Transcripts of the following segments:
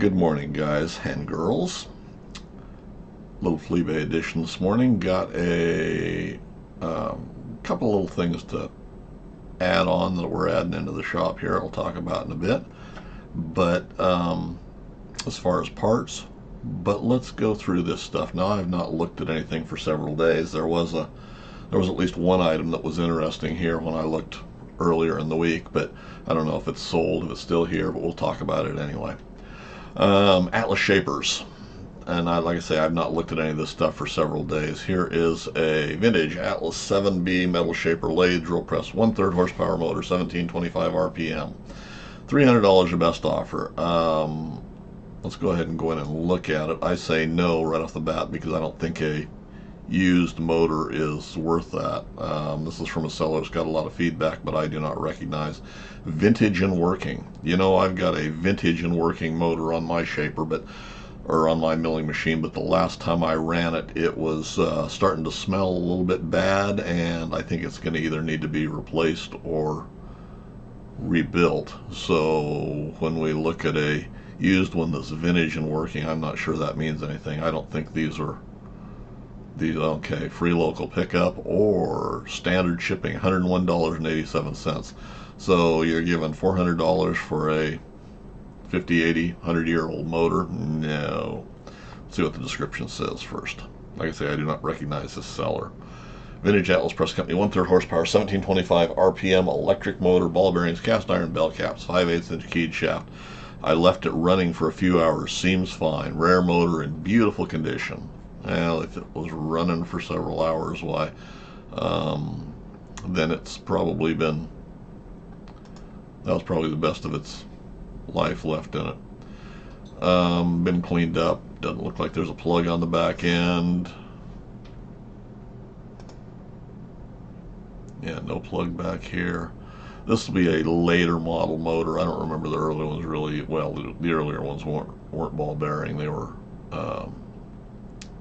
Good morning, guys and girls. Little Fleabay edition this morning. Got a couple little things to add on that we're adding into the shop here. I'll talk about in a bit. But as far as parts, but let's go through this stuff. Now, I've not looked at anything for several days. There was at least one item that was interesting here when I looked earlier in the week, but I don't know if it's sold, if it's still here, but we'll talk about it anyway. Atlas shapers, and like I say, I've not looked at any of this stuff for several days. Here is a vintage Atlas 7B metal shaper lathe drill press, 1/3 horsepower motor, 1725 RPM, $300 your best offer. Let's go ahead and go in and look at it. I say no right off the bat because I don't think a used motor is worth that. This is from a seller who's got a lot of feedback, but I do not recognize. Vintage and working. You know, I've got a vintage and working motor on my shaper, or on my milling machine, but the last time I ran it, it was starting to smell a little bit bad, and I think it's going to either need to be replaced or rebuilt. So when we look at a used one that's vintage and working, I'm not sure that means anything. I don't think these, okay, free local pickup or standard shipping, $101.87. So you're giving $400 for a 50, 80, 100-year-old motor? No. Let's see what the description says first. Like I say, I do not recognize this seller. Vintage Atlas Press Company, 1/3 horsepower, 1725 RPM, electric motor, ball bearings, cast iron bell caps, 5/8 inch keyed shaft. I left it running for a few hours. Seems fine. Rare motor in beautiful condition. Well, if it was running for several hours, why, then it's probably that was probably the best of its life left in it. Been cleaned up. Doesn't look like there's a plug on the back end. Yeah, no plug back here. This will be a later model motor. I don't remember the earlier ones really. Well, the earlier ones weren't ball bearing. They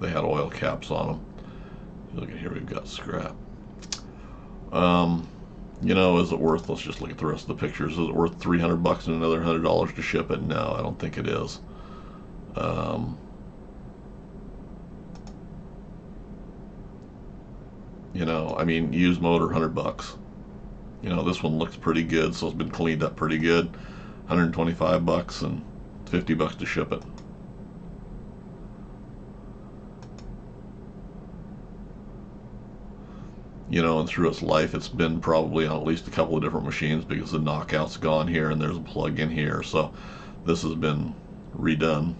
had oil caps on them. Look at here, we've got scrap. You know, is it worth, let's just look at the rest of the pictures. Is it worth $300 and another $100 to ship it? No, I don't think it is. You know, I mean, used motor, $100. You know, this one looks pretty good, so it's been cleaned up pretty good. $125 and $50 to ship it. You know, and through its life, it's been probably on at least a couple of different machines because the knockout's gone here and there's a plug in here. So this has been redone.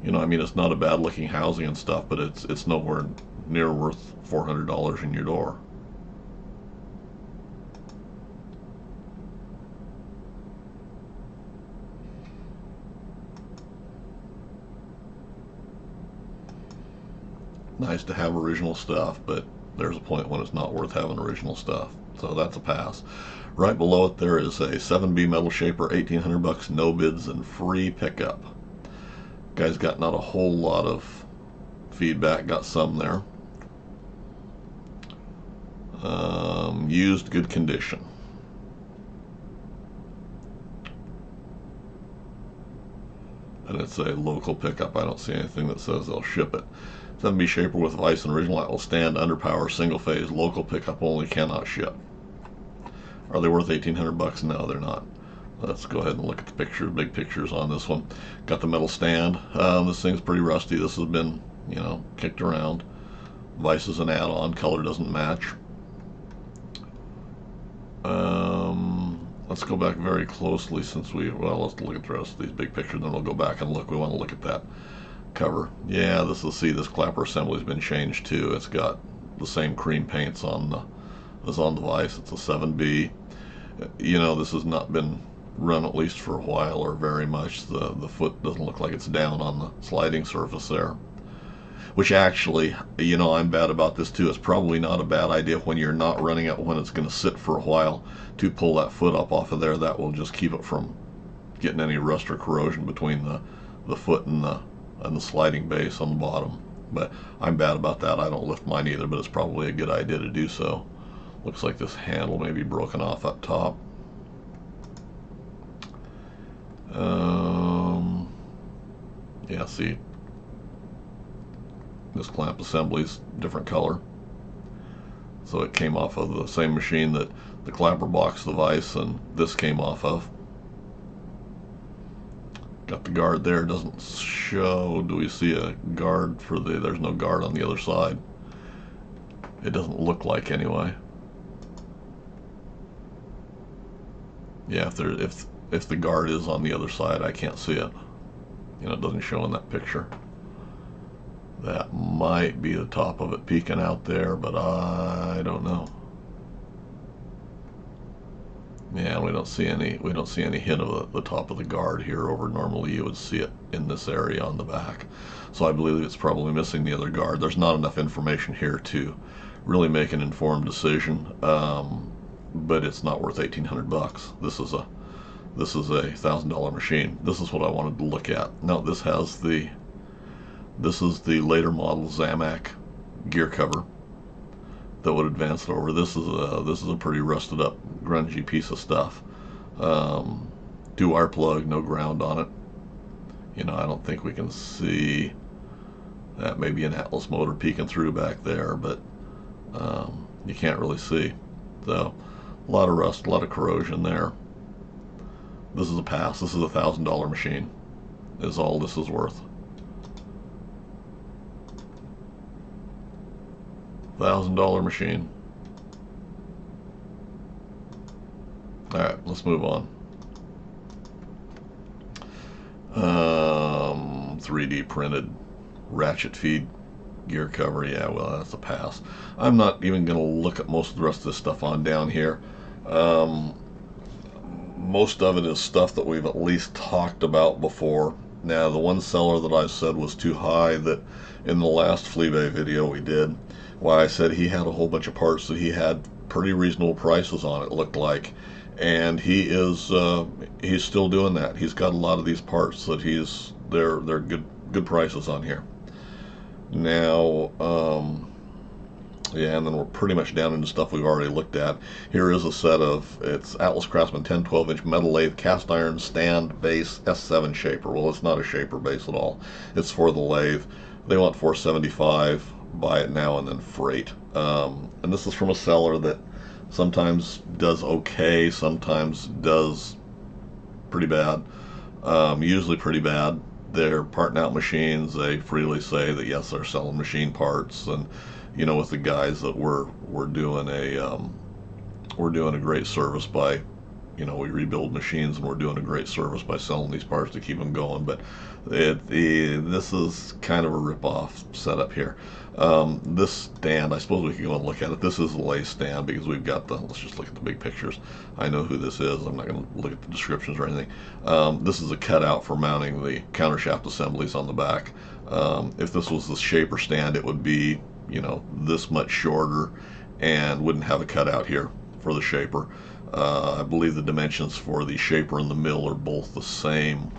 You know, I mean, it's not a bad looking housing and stuff, but it's nowhere near worth $400 in your door. Nice to have original stuff, but there's a point when it's not worth having original stuff. So that's a pass. Right below it there is a 7B metal shaper, $1,800, no bids and free pickup. Guy's got not a whole lot of feedback, got some there. Used, good condition. And it's a local pickup. I don't see anything that says they'll ship it. 7B shaper with vise and original Atlas stand, underpower, single phase, local pickup only, cannot ship. Are they worth $1,800? No, they're not. Let's go ahead and look at the pictures, big pictures on this one. Got the metal stand. This thing's pretty rusty. This has been, you know, kicked around. Vise is an add-on. Color doesn't match. Let's go back very closely let's look at the rest of these big pictures, then we'll go back and look. We want to look at that cover. Yeah, this clapper assembly's been changed too. It's got the same cream paints as on the vise. It's a 7B. You know, this has not been run at least for a while or very much. The foot doesn't look like it's down on the sliding surface there. Which actually, you know, I'm bad about this too. It's probably not a bad idea when you're not running it, when it's going to sit for a while, to pull that foot up off of there. That will just keep it from getting any rust or corrosion between the foot and the sliding base on the bottom. But I'm bad about that. I don't lift mine either, but it's probably a good idea to do so. Looks like this handle may be broken off up top. Yeah, see, this clamp assembly's different color. So it came off of the same machine that the clapper box device and this came off of. Got the guard there. Doesn't show. Do we see a guard for the? There's no guard on the other side. It doesn't look like anyway. Yeah, if the guard is on the other side, I can't see it. You know, it doesn't show in that picture. That might be the top of it peeking out there, but I don't know. Yeah, we don't see any hint of the top of the guard here. Over normally you would see it in this area on the back. So I believe it's probably missing the other guard. There's not enough information here to really make an informed decision, but it's not worth 1,800 bucks. This is a $1,000 machine. This is what I wanted to look at. Now this is the later model Zamac gear cover that would advance it over. This is a pretty rusted up, grungy piece of stuff. 2-wire plug, no ground on it. You know, I don't think we can see that. Maybe an Atlas motor peeking through back there, but you can't really see. So a lot of rust, a lot of corrosion there. This is a pass. This is a $1,000 machine, is all this is worth. $1,000 machine. Alright, let's move on. 3D printed ratchet feed gear cover. Yeah, well, that's a pass. I'm not even going to look at most of the rest of this stuff on down here. Most of it is stuff that we've at least talked about before. Now, the one seller that I said was too high, that in the last Fleabay video we did, why I said he had a whole bunch of parts that he had pretty reasonable prices on, it looked like, and he's still doing that. He's got a lot of these parts that they're good prices on here. Now, yeah, and then we're pretty much down into stuff we've already looked at. Here is a set of, it's Atlas Craftsman 10 12-inch metal lathe cast iron stand base S7 shaper. Well, it's not a shaper base at all. It's for the lathe. They want $475. Buy it now and then freight. And this is from a seller that sometimes does okay, sometimes does pretty bad. Usually pretty bad. They're parting out machines. They freely say that yes, they're selling machine parts, and you know, with the guys that we're doing a great service by, you know, we rebuild machines and we're doing a great service by selling these parts to keep them going. But this is kind of a rip-off setup here. This stand, I suppose we can go and look at it. This is a Lathe stand because we've got let's just look at the big pictures. I know who this is. I'm not going to look at the descriptions or anything. This is a cutout for mounting the countershaft assemblies on the back. If this was the shaper stand, it would be, you know, this much shorter and wouldn't have a cutout here for the shaper. I believe the dimensions for the shaper and the mill are both the same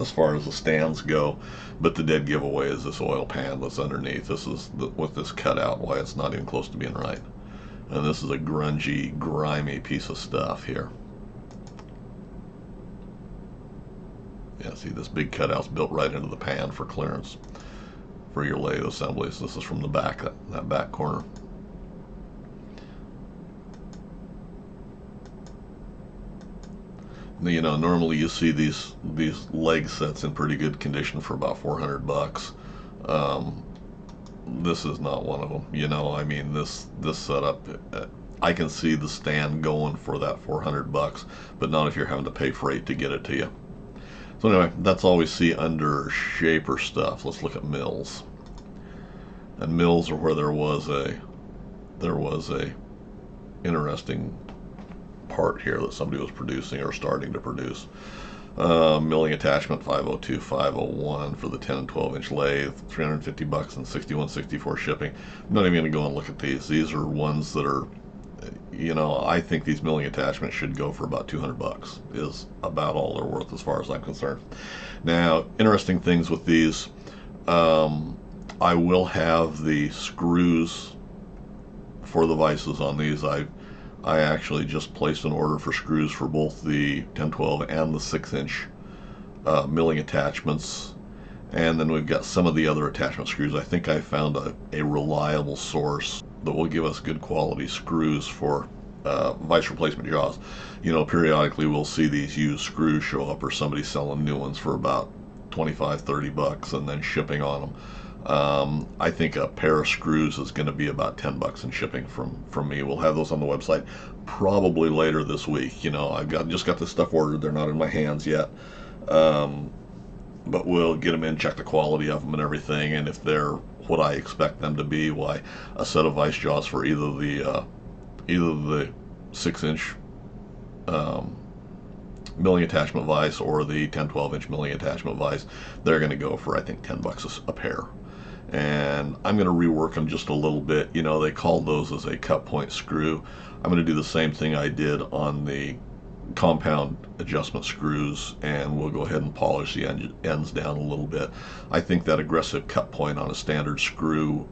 as far as the stands go, but the dead giveaway is this oil pan that's underneath. This is with this cutout, why it's not even close to being right. And this is a grungy, grimy piece of stuff here. Yeah, see, this big cutout's built right into the pan for clearance for your lathe assemblies. This is from the back, that back corner. You know, normally you see these leg sets in pretty good condition for about 400 bucks. This is not one of them. You know, I mean, this setup, I can see the stand going for that 400 bucks, but not if you're having to pay freight to get it to you. So anyway, that's all we see under shaper stuff. Let's look at mills. And mills are where there was a interesting part here that somebody was producing or starting to produce. Milling attachment 502, 501 for the 10 and 12-inch lathe, 350 bucks and 61.64 shipping. I'm not even going to go and look at these. These are ones that are, you know, I think these milling attachments should go for about 200 bucks is about all they're worth as far as I'm concerned. Now, interesting things with these, I will have the screws for the vices on these. I actually just placed an order for screws for both the 1012 and the 6-inch milling attachments, And then we've got some of the other attachment screws. I think I found a reliable source that will give us good quality screws for vice replacement jaws. You know, periodically we'll see these used screws show up, or somebody selling new ones for about 25, 30 bucks and then shipping on them. I think a pair of screws is going to be about 10 bucks in shipping from me. We'll have those on the website probably later this week. You know, just got this stuff ordered. They're not in my hands yet. But we'll get them in, check the quality of them and everything, and if they're what I expect them to be, why, a set of vice jaws for either the 6-inch milling attachment vise or the 10-12-inch milling attachment vise, they're going to go for, I think, 10 bucks a pair. And I'm going to rework them just a little bit. You know, they called those as a cut point screw. I'm going to do the same thing I did on the compound adjustment screws, and we'll go ahead and polish the ends down a little bit. I think that aggressive cut point on a standard screw,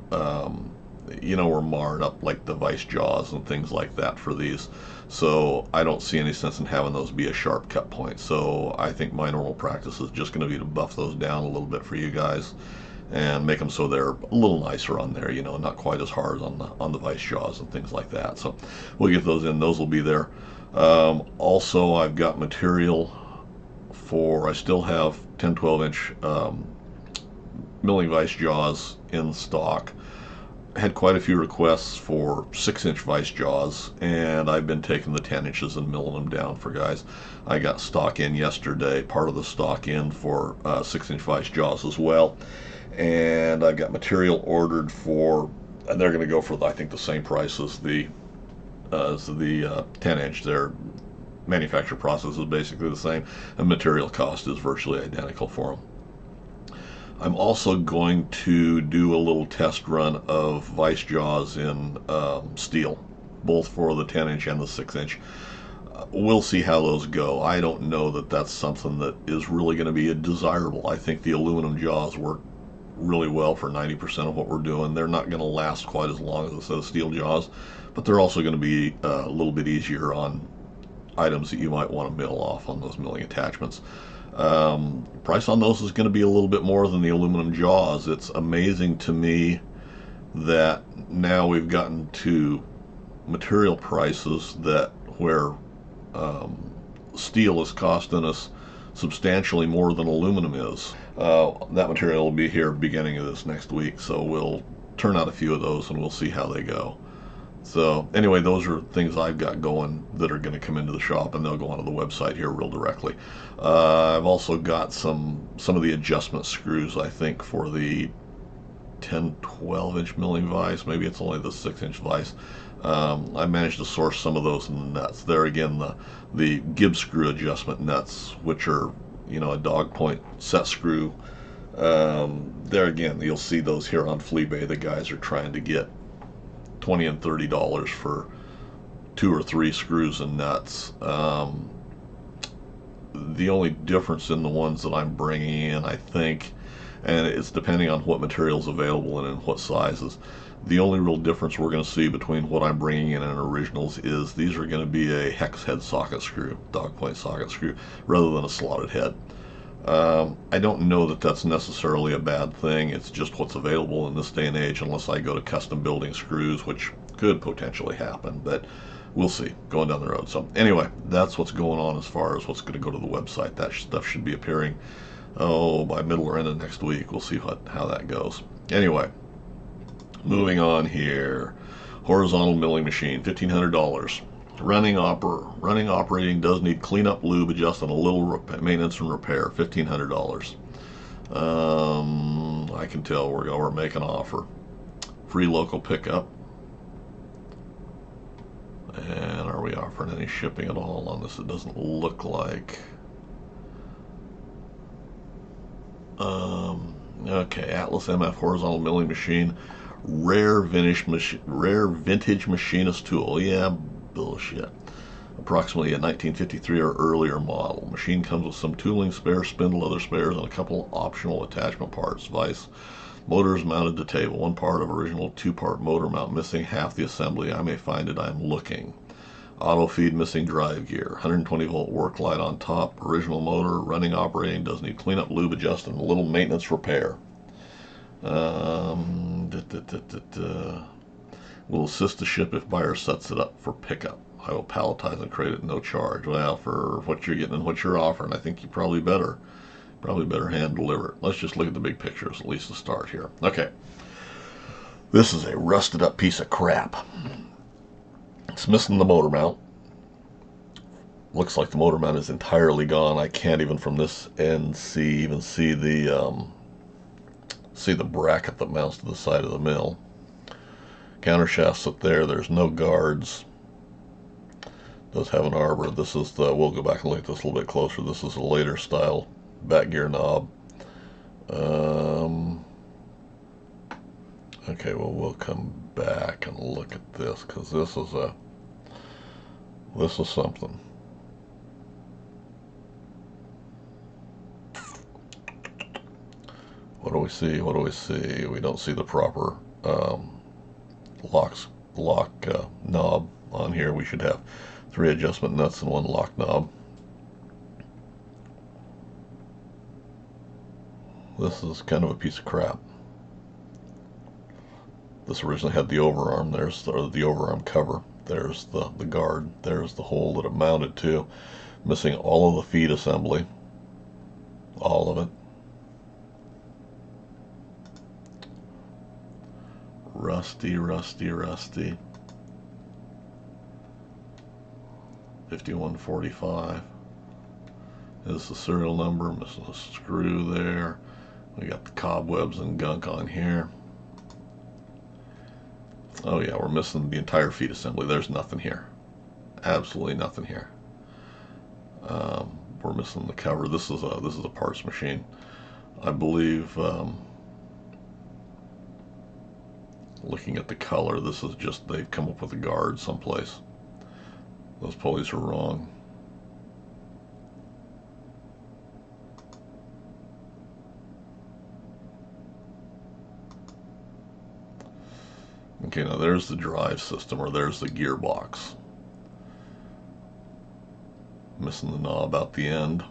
you know, we're marred up like the vice jaws and things like that for these. So I don't see any sense in having those be a sharp cut point. So I think my normal practice is just going to be to buff those down a little bit for you guys and make them so they're a little nicer on there, you know, not quite as hard on the vice jaws and things like that. So we'll get those in. Those will be there. Also, I've got material for, I still have 10-12-inch milling vice jaws in stock. Had quite a few requests for 6-inch vice jaws, and I've been taking the 10 inches and milling them down for guys. I got stock in yesterday, part of the stock in for 6-inch vice jaws as well, and I've got material ordered for, and they're going to go for, I think, the same price as the 10-inch. Their manufacture process is basically the same, and material cost is virtually identical for them. I'm also going to do a little test run of vice jaws in steel, both for the 10-inch and the 6-inch. We'll see how those go. I don't know that that's something that is really going to be desirable. I think the aluminum jaws work really well for 90% of what we're doing. They're not going to last quite as long as a set of steel jaws, but they're also going to be a little bit easier on items that you might want to mill off on those milling attachments. Price on those is going to be a little bit more than the aluminum jaws. It's amazing to me that now we've gotten to material prices that where steel is costing us substantially more than aluminum is. That material will be here beginning of this next week, so we'll turn out a few of those and we'll see how they go. So anyway, those are things I've got going that are going to come into the shop, and they'll go onto the website here real directly. I've also got some of the adjustment screws, I think, for the 10-12-inch milling vise. Maybe it's only the 6-inch vise. I managed to source some of those in the nuts. There again, the Gibbs screw adjustment nuts, which are, you know, a dog point set screw. There again, you'll see those here on Fleabay. The guys are trying to get $20 and $30 for 2 or 3 screws and nuts. The only difference in the ones that I'm bringing in, I think, and it's depending on what materials available and in what sizes, the only real difference we're going to see between what I'm bringing in and originals is these are going to be a hex head socket screw, dog point socket screw, rather than a slotted head. I don't know that that's necessarily a bad thing. It's just what's available in this day and age, unless I go to custom building screws, which could potentially happen, but we'll see going down the road. So anyway, that's what's going on as far as what's going to go to the website. That stuff should be appearing, by middle or end of next week. We'll see how that goes. Anyway, moving on here. Horizontal milling machine, $1,500. Running operating, does need cleanup, lube, adjust, and a little maintenance and repair. $1,500. I can tell we're making an offer. Free local pickup. And are we offering any shipping at all on this? It doesn't look like. Okay, Atlas MF horizontal milling machine, rare vintage machinist tool. Yeah. Bullshit. Approximately a 1953 or earlier model. Machine comes with some tooling, spare spindle, other spares, and a couple optional attachment parts. Vise. Motor is mounted to table. One part of original 2-part motor mount missing. Half the assembly. I may find it. I'm looking. Auto feed missing drive gear. 120 volt work light on top. Original motor running operating. Does need cleanup, lube, adjust, and a little maintenance repair. Will assist the ship if buyer sets it up for pickup. I will palletize and crate it no charge. Well, for what you're getting and what you're offering, I think you probably better hand deliver it. Let's just look at the big pictures, at least to start here. Okay. This is a rusted up piece of crap. It's missing the motor mount. Looks like the motor mount is entirely gone. I can't even from this end see the bracket that mounts to the side of the mill. Counter shafts up there. There's no guards. Does have an arbor. This is the. We'll go back and look at this a little bit closer. This is a later style back gear knob. Okay, well, we'll come back and look at this because this is something. What do we see? What do we see? We don't see the proper lock knob on here. We should have 3 adjustment nuts and 1 lock knob. This is kind of a piece of crap. This originally had the overarm. There's the overarm cover. There's the guard. There's the hole that it mounted to. Missing all of the feed assembly. All of it. Rusty, rusty, rusty. 5145. This is the serial number. Missing a screw there. We got the cobwebs and gunk on here. Oh yeah, we're missing the entire feed assembly. There's nothing here. Absolutely nothing here. We're missing the cover. This is a parts machine. I believe, looking at the color, this is just, they've come up with a guard someplace. Those pulleys are wrong. Okay, now there's the drive system, or there's the gearbox. Missing the knob out the end.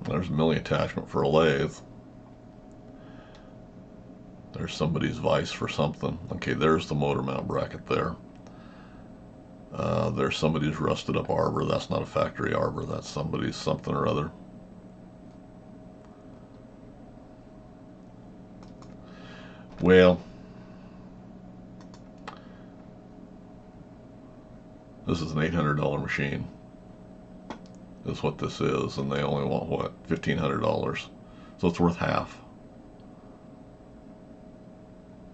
There's a milling attachment for a lathe. There's somebody's vise for something. Okay, there's the motor mount bracket there. There's somebody's rusted up arbor. That's not a factory arbor. That's somebody's something or other. Well, this is an $800 machine. Is what this is, and they only want what, $1,500. So it's worth half.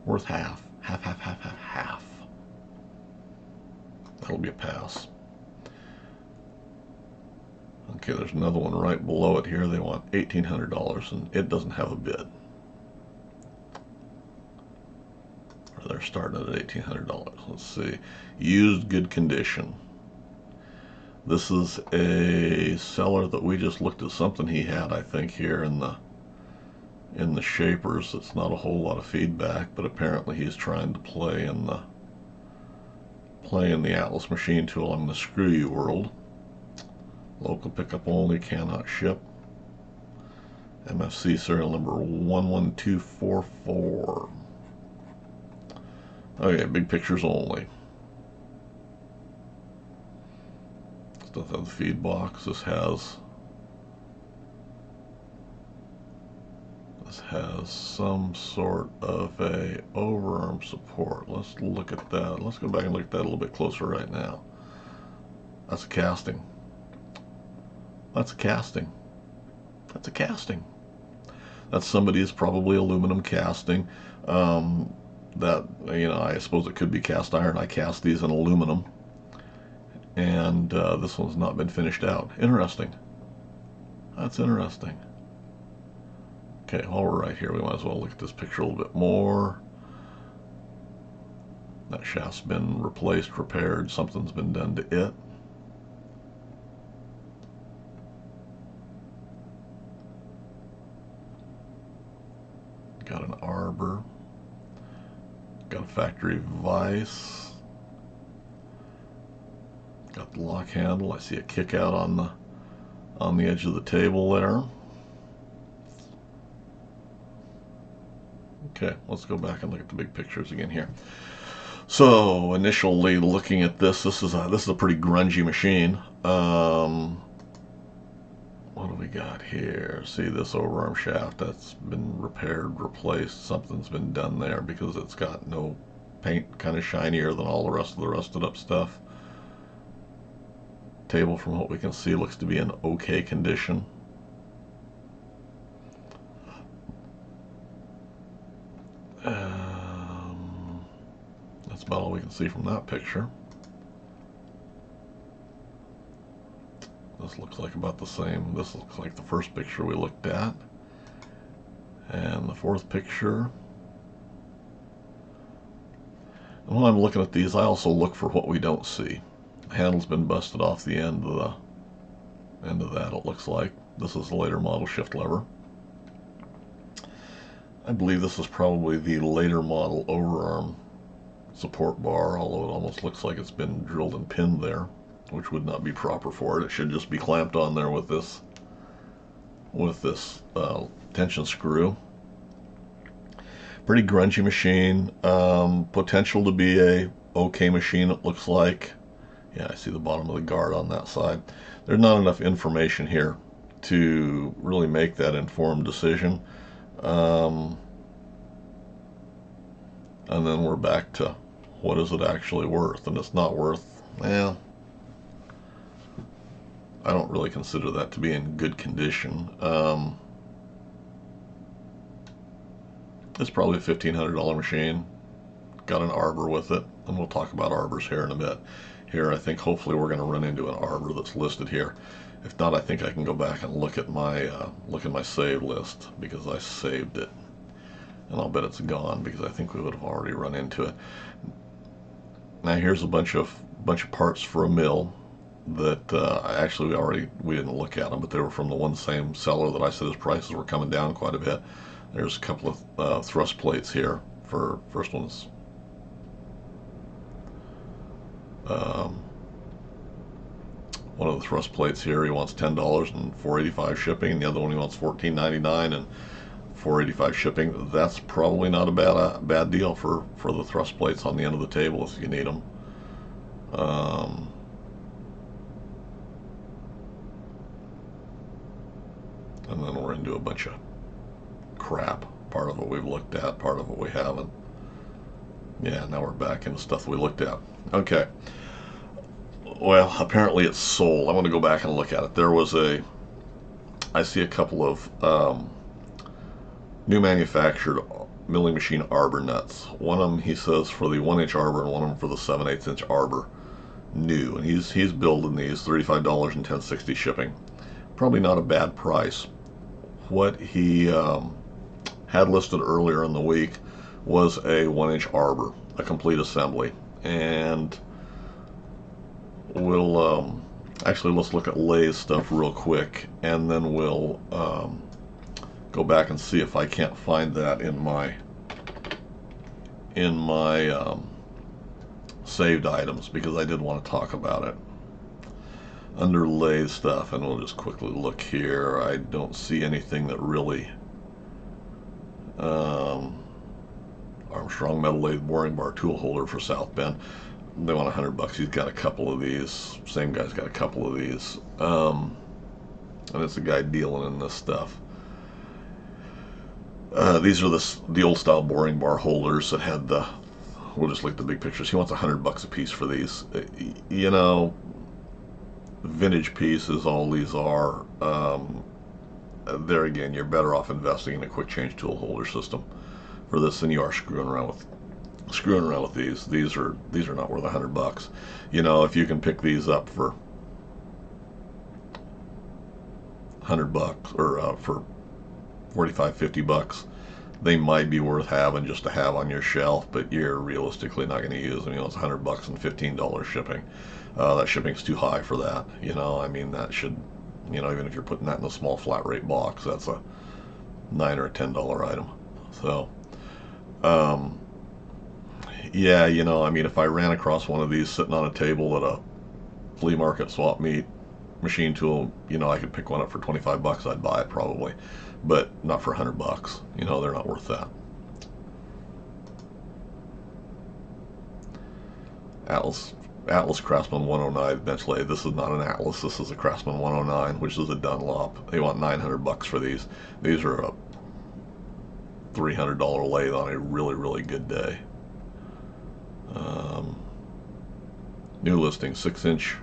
Worth half. Half. That'll be a pass. Okay, there's another one right below it here. They want $1,800, and it doesn't have a bid. Or they're starting at $1,800. Let's see. Used, good condition. This is a seller that we just looked at something he had, I think, here in the shapers. It's not a whole lot of feedback, but apparently he's trying to play in the Atlas machine tool in the screw you world. Local pickup only, cannot ship. MFC serial number 11244. Okay, big pictures only. Stuff on the feed box. This has some sort of a overarm support. Let's look at that. Let's go back and look at that a little bit closer right now. That's a casting. That's a casting. That's a casting. That's somebody's probably aluminum casting. That, you know, I suppose it could be cast iron. I cast these in aluminum. And this one's not been finished out. Interesting. That's interesting. Okay, while we're right here, we might as well look at this picture a little bit more. That shaft's been replaced, repaired. Something's been done to it. Got an arbor. Got a factory vise. Got the lock handle. I see a kick out on the edge of the table there. Okay, let's go back and look at the big pictures again here. So initially looking at this is a pretty grungy machine. What do we got here? See this overarm shaft that's been repaired, replaced. Something's been done there because it's got no paint, kind of shinier than all the rest of the rusted up stuff. Table, from what we can see, looks to be in okay condition. That's about all we can see from that picture. This looks like about the same. This looks like the first picture we looked at. And the fourth picture. And when I'm looking at these, I also look for what we don't see. The handle's been busted off the end of that, it looks like. This is a later model shift lever. I believe this is probably the later model overarm support bar, although it almost looks like it's been drilled and pinned there, which would not be proper for it. It should just be clamped on there with this tension screw. Pretty grungy machine. Potential to be a okay machine, it looks like. Yeah, I see the bottom of the guard on that side. There's not enough information here to really make that informed decision. And then we're back to what is it actually worth, and it's not worth, I don't really consider that to be in good condition. It's probably a $1,500 machine. Got an arbor with it, and we'll talk about arbors here in a bit. Here, I think hopefully we're going to run into an arbor that's listed here. If not, I think I can go back and look at my save list, because I saved it, and I'll bet it's gone because I think we would have already run into it. Now here's a bunch of parts for a mill that actually we didn't look at them, but they were from the one same seller that I said his prices were coming down quite a bit. There's a couple of thrust plates here. For first one's one of the thrust plates here, he wants $10 and $4.85 shipping, and the other one he wants $14.99 and $4.85 shipping. That's probably not a bad deal for the thrust plates on the end of the table if you need them. And then we're into a bunch of crap. Part of it we've looked at, part of it we haven't. Yeah, now we're back into stuff we looked at. Okay. Well, apparently it's sold. I'm going to go back and look at it. I see a couple of new manufactured milling machine arbor nuts. One of them, he says, for the 1-inch arbor, and one of them for the 7/8 inch arbor. New. And he's building these, $35 and $10.60 shipping. Probably not a bad price. What he had listed earlier in the week was a 1-inch arbor, a complete assembly. And we'll actually, let's look at Lathe stuff real quick, and then we'll go back and see if I can't find that in my saved items, because I did want to talk about it under Lathe stuff. And we'll just quickly look here. I don't see anything that really Armstrong metal lathe boring bar tool holder for South Bend. They want $100. He's got a couple of these. Same guy's got a couple of these. And it's a guy dealing in this stuff. These are the old style boring bar holders that had we'll just look at the big pictures. He wants $100 a piece for these. You know, vintage pieces, all these are. There again, you're better off investing in a quick change tool holder system for this than you are screwing around with these. These are not worth $100. You know, if you can pick these up for $100 or for $45-50, they might be worth having just to have on your shelf, but you're realistically not going to use them. You know, it's $100 and $15 shipping. That shipping's too high for that. You know, I mean, that should, you know, even if you're putting that in a small flat rate box, that's a $9 or $10 item. So Yeah, you know, I mean, if I ran across one of these sitting on a table at a flea market swap meet machine tool, you know, I could pick one up for 25 bucks, I'd buy it probably, but not for 100 bucks. You know, they're not worth that. Atlas Atlas Craftsman 109 bench lathe. This is not an Atlas. This is a Craftsman 109, which is a Dunlop. They want 900 bucks for these. These are a $300 lathe on a really good day. New listing: 6-inch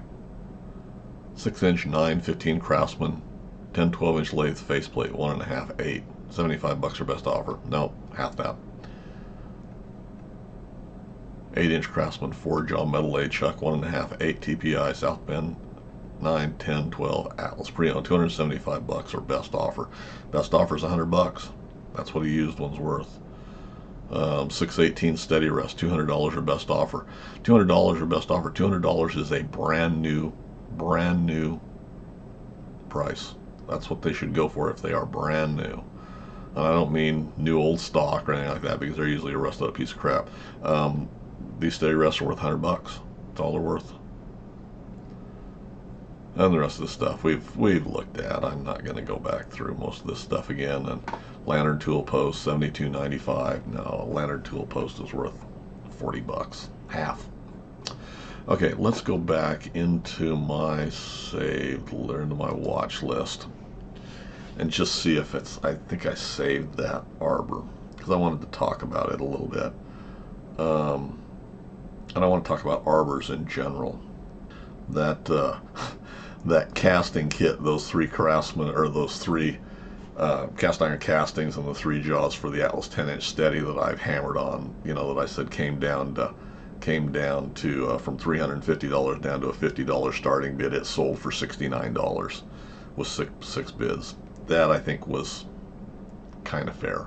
915 Craftsman, 10-12-inch lathe faceplate, 1.5 8. 75 bucks or best offer. No, half that. 8-inch Craftsman 4-jaw metal lathe chuck, 1.5 8 TPI, South Bend, 9 10 12 Atlas pre-owned, 275 bucks or best offer. Best offer is 100 bucks. That's what a used one's worth. 618 steady rest, $200 or best offer. $200 or best offer. $200 is a brand new price. That's what they should go for if they are brand new. And I don't mean new old stock or anything like that, because they're usually a rusted up piece of crap. These steady rests are worth 100 bucks. That's all they're worth. And the rest of the stuff we've looked at. I'm not going to go back through most of this stuff again. And lantern tool post, $72.95. No, a lantern tool post is worth 40 bucks, half. Okay, let's go back into my saved, or into my watch list, and just see if it's. I think I saved that arbor because I wanted to talk about it a little bit. And I want to talk about arbors in general. That that casting kit, those three Craftsman, or those three cast iron castings and the 3 jaws for the Atlas 10-inch steady that I've hammered on, you know, that I said came down to from $350 down to a $50 starting bid. It sold for $69 with six bids. That I think was kind of fair.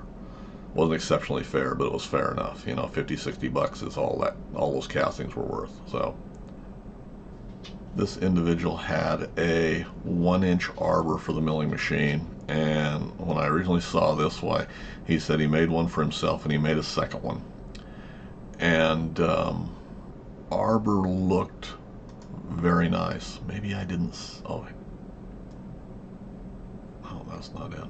Wasn't exceptionally fair, but it was fair enough. You know, 50, 60 bucks is all those castings were worth. So this individual had a 1-inch arbor for the milling machine, and when I originally saw this, why, he said he made one for himself and he made a second one. And arbor looked very nice. Maybe I didn't. Oh, that's not it.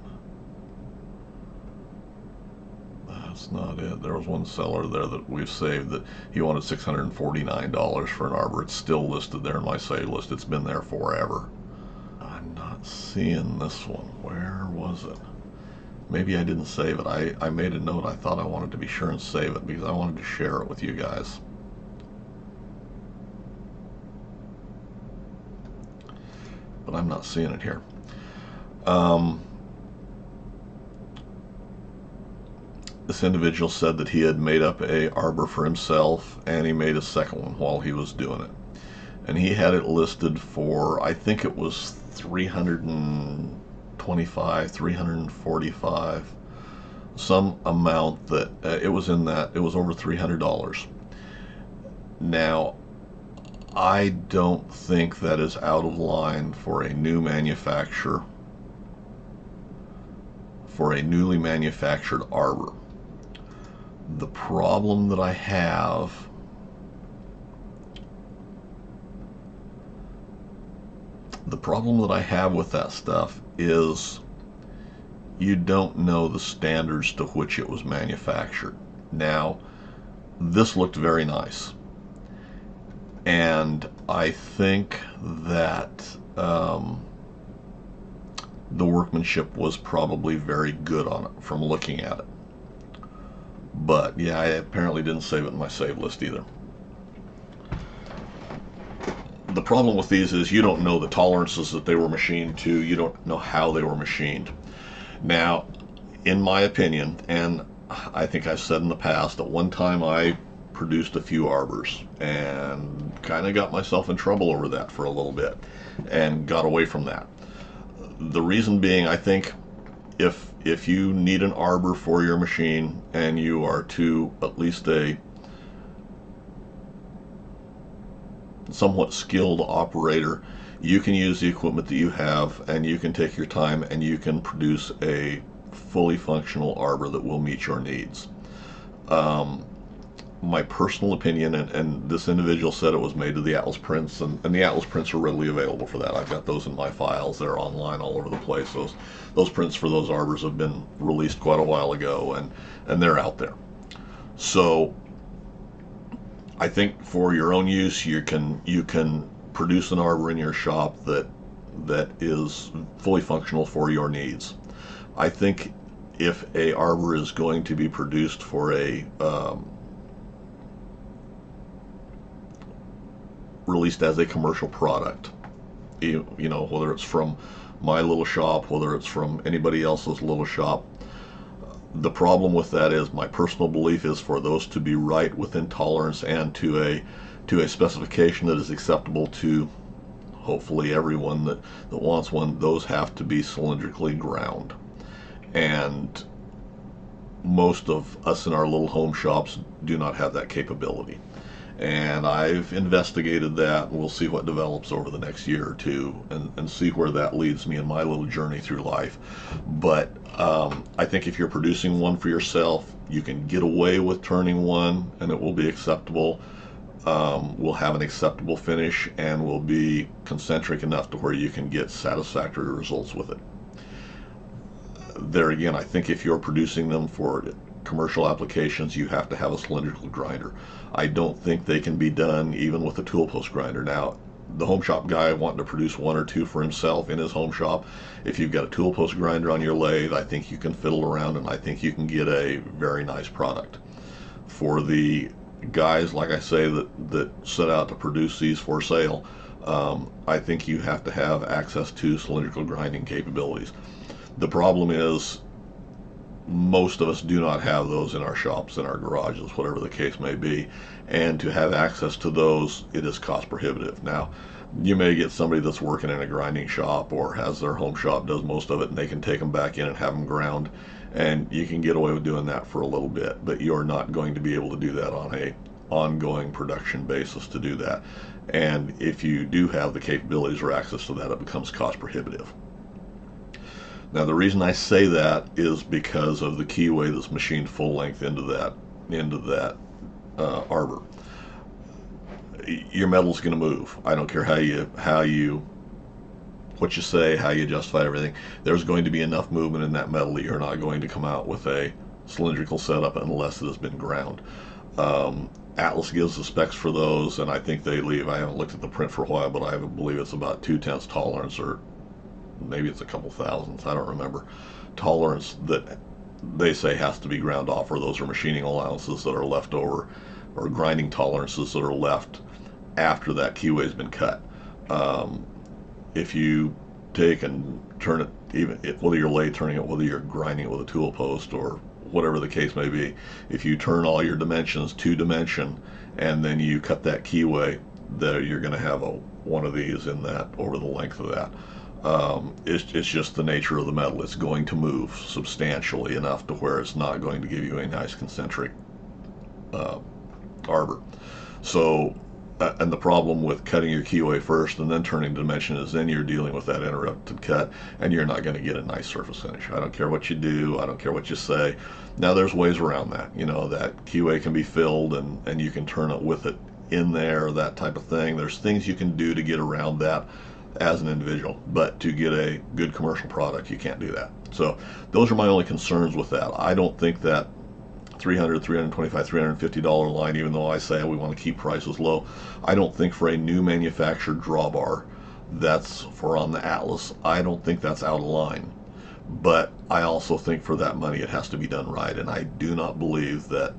That's not it. There was one seller there that we've saved that he wanted $649 for an arbor. It's still listed there in my save list. It's been there forever. I'm not seeing this one. Where was it? Maybe I didn't save it. I made a note. I thought I wanted to be sure and save it because I wanted to share it with you guys. But I'm not seeing it here. This individual said that he had made up a arbor for himself and he made a second one while he was doing it. And he had it listed for, I think it was 325, 345, some amount that it was in that, it was over $300. Now, I don't think that is out of line for a new manufacturer, for a newly manufactured arbor. The problem that I have with that stuff is you don't know the standards to which it was manufactured. Now, this looked very nice, and I think that the workmanship was probably very good on it from looking at it. But yeah, I apparently didn't save it in my save list either. The problem with these is you don't know the tolerances that they were machined to. You don't know how they were machined. Now, in my opinion, and I think I've said in the past, at one time I produced a few arbors and kind of got myself in trouble over that for a little bit and got away from that. The reason being, I think if you need an arbor for your machine and you are to at least a somewhat skilled operator, you can use the equipment that you have and you can take your time and you can produce a fully functional arbor that will meet your needs. my personal opinion, and this individual said it was made to the Atlas prints, and the Atlas prints are readily available for that. I've got those in my files. They're online all over the place. Those prints for those arbors have been released quite a while ago, and they're out there. So I think for your own use, you can produce an arbor in your shop that is fully functional for your needs. I think if a arbor is going to be produced for a released as a commercial product, you know, whether it's from my little shop, whether it's from anybody else's little shop, the problem with that is, my personal belief is, for those to be right within tolerance and to a specification that is acceptable to hopefully everyone that wants one, those have to be cylindrically ground. And most of us in our little home shops do not have that capability. And I've investigated that, and we'll see what develops over the next year or two, and see where that leads me in my little journey through life. But I think if you're producing one for yourself, you can get away with turning one, and it will be acceptable. Will have an acceptable finish, and will be concentric enough to where you can get satisfactory results with it. There again, I think if you're producing them for commercial applications, you have to have a cylindrical grinder. I don't think they can be done even with a tool post grinder. Now, the home shop guy wanting to produce one or two for himself in his home shop, if you've got a tool post grinder on your lathe, I think you can fiddle around, and I think you can get a very nice product. For the guys, like I say, that set out to produce these for sale, I think you have to have access to cylindrical grinding capabilities. The problem is, most of us do not have those in our shops, in our garages, whatever the case may be, and to have access to those, it is cost prohibitive. Now, you may get somebody that's working in a grinding shop or has their home shop, does most of it, and they can take them back in and have them ground, and you can get away with doing that for a little bit, but you're not going to be able to do that on a ongoing production basis to do that. And if you do have the capabilities or access to that, it becomes cost prohibitive. Now, the reason I say that is because of the keyway that's machined full length into that arbor. Your metal's going to move. I don't care what you say, how you justify everything. There's going to be enough movement in that metal that you're not going to come out with a cylindrical setup unless it has been ground. Atlas gives the specs for those, and I think they leave. I haven't looked at the print for a while, but I believe it's about 2/10 tolerance, or maybe it's a couple thousandths, I don't remember, tolerance that they say has to be ground off, or those are machining allowances that are left over, or grinding tolerances that are left after that keyway has been cut. If you take and turn it, even whether you're lathe turning it, whether you're grinding it with a tool post, or whatever the case may be, if you turn all your dimensions to dimension and then you cut that keyway, there you're going to have one of these in that over the length of that. It's just the nature of the metal. It's going to move substantially enough to where it's not going to give you a nice concentric arbor. So, and the problem with cutting your keyway first and then turning dimension is then you're dealing with that interrupted cut, and you're not going to get a nice surface finish. I don't care what you do. I don't care what you say. Now, there's ways around that. You know, that keyway can be filled, and you can turn it with it in there, that type of thing. There's things you can do to get around that as an individual, but to get a good commercial product, you can't do that. So those are my only concerns with that. I don't think that $300, $325, $350 line, even though I say we want to keep prices low, I don't think for a new manufactured drawbar that's for on the Atlas, I don't think that's out of line. But I also think for that money it has to be done right, and I do not believe that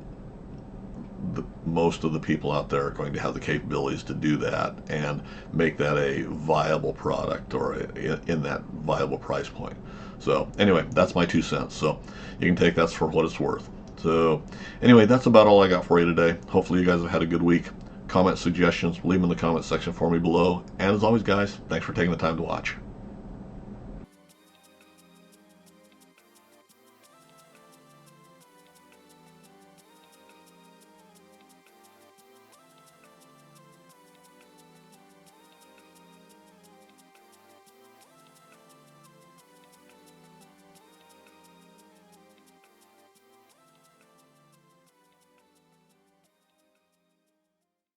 most of the people out there are going to have the capabilities to do that and make that a viable product, or in that viable price point. So anyway, that's my 2 cents. So you can take that for what it's worth. So anyway, that's about all I got for you today. Hopefully you guys have had a good week. Comment, suggestions, leave them in the comment section for me below. And as always, guys, thanks for taking the time to watch.